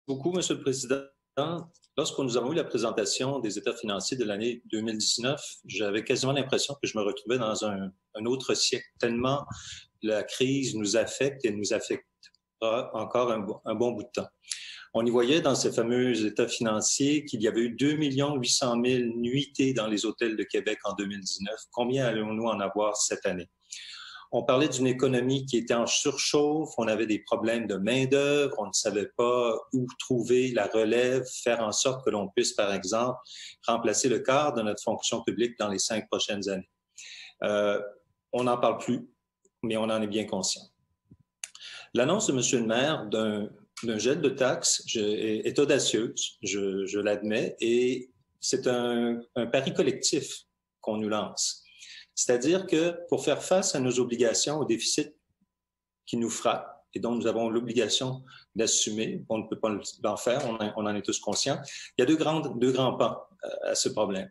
Beaucoup, Monsieur le Président. Lorsque nous avons eu la présentation des états financiers de l'année 2019, j'avais quasiment l'impression que je me retrouvais dans un autre siècle, tellement la crise nous affecte et nous affectera encore un bon bout de temps. On y voyait dans ces fameux états financiers qu'il y avait eu 2 800 000 nuitées dans les hôtels de Québec en 2019. Combien allons-nous en avoir cette année? On parlait d'une économie qui était en surchauffe, on avait des problèmes de main-d'œuvre, on ne savait pas où trouver la relève, faire en sorte que l'on puisse, par exemple, remplacer le quart de notre fonction publique dans les 5 prochaines années. On n'en parle plus, mais on en est bien conscient. L'annonce de M. le maire d'un gel de taxes est audacieuse, je l'admets, et c'est un pari collectif qu'on nous lance. C'est-à-dire que pour faire face à nos obligations, au déficit qui nous frappe et dont nous avons l'obligation d'assumer, on ne peut pas l'en faire, on en est tous conscients, il y a deux grands pans à ce problème.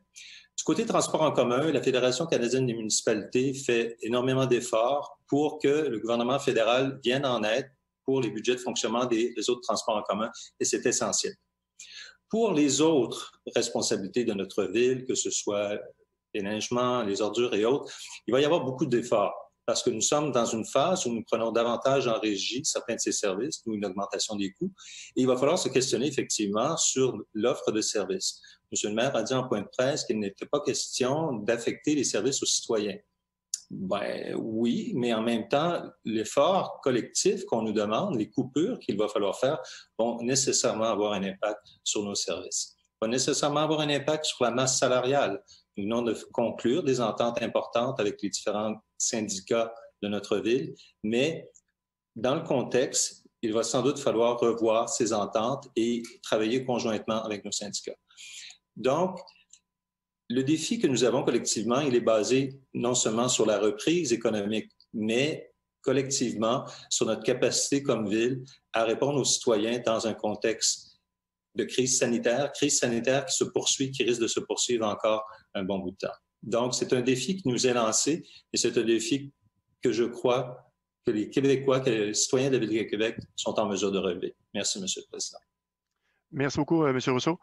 Du côté transport en commun, la Fédération canadienne des municipalités fait énormément d'efforts pour que le gouvernement fédéral vienne en aide pour les budgets de fonctionnement des réseaux de transport en commun, et c'est essentiel. Pour les autres responsabilités de notre ville, que ce soit les neigements, les ordures et autres, il va y avoir beaucoup d'efforts parce que nous sommes dans une phase où nous prenons davantage en régie certains de ces services, ou une augmentation des coûts, et il va falloir se questionner effectivement sur l'offre de services. M. le maire a dit en point de presse qu'il n'était pas question d'affecter les services aux citoyens. Ben oui, mais en même temps, l'effort collectif qu'on nous demande, les coupures qu'il va falloir faire, vont nécessairement avoir un impact sur nos services. Va nécessairement avoir un impact sur la masse salariale. Nous venons de conclure des ententes importantes avec les différents syndicats de notre ville, mais dans le contexte, il va sans doute falloir revoir ces ententes et travailler conjointement avec nos syndicats. Donc, le défi que nous avons collectivement, il est basé non seulement sur la reprise économique, mais collectivement sur notre capacité comme ville à répondre aux citoyens dans un contexte de crise sanitaire qui se poursuit, qui risque de se poursuivre encore un bon bout de temps. Donc, c'est un défi qui nous est lancé et c'est un défi que je crois que les Québécois, que les citoyens de la Ville de Québec sont en mesure de relever. Merci, M. le Président. Merci beaucoup, M. Rousseau.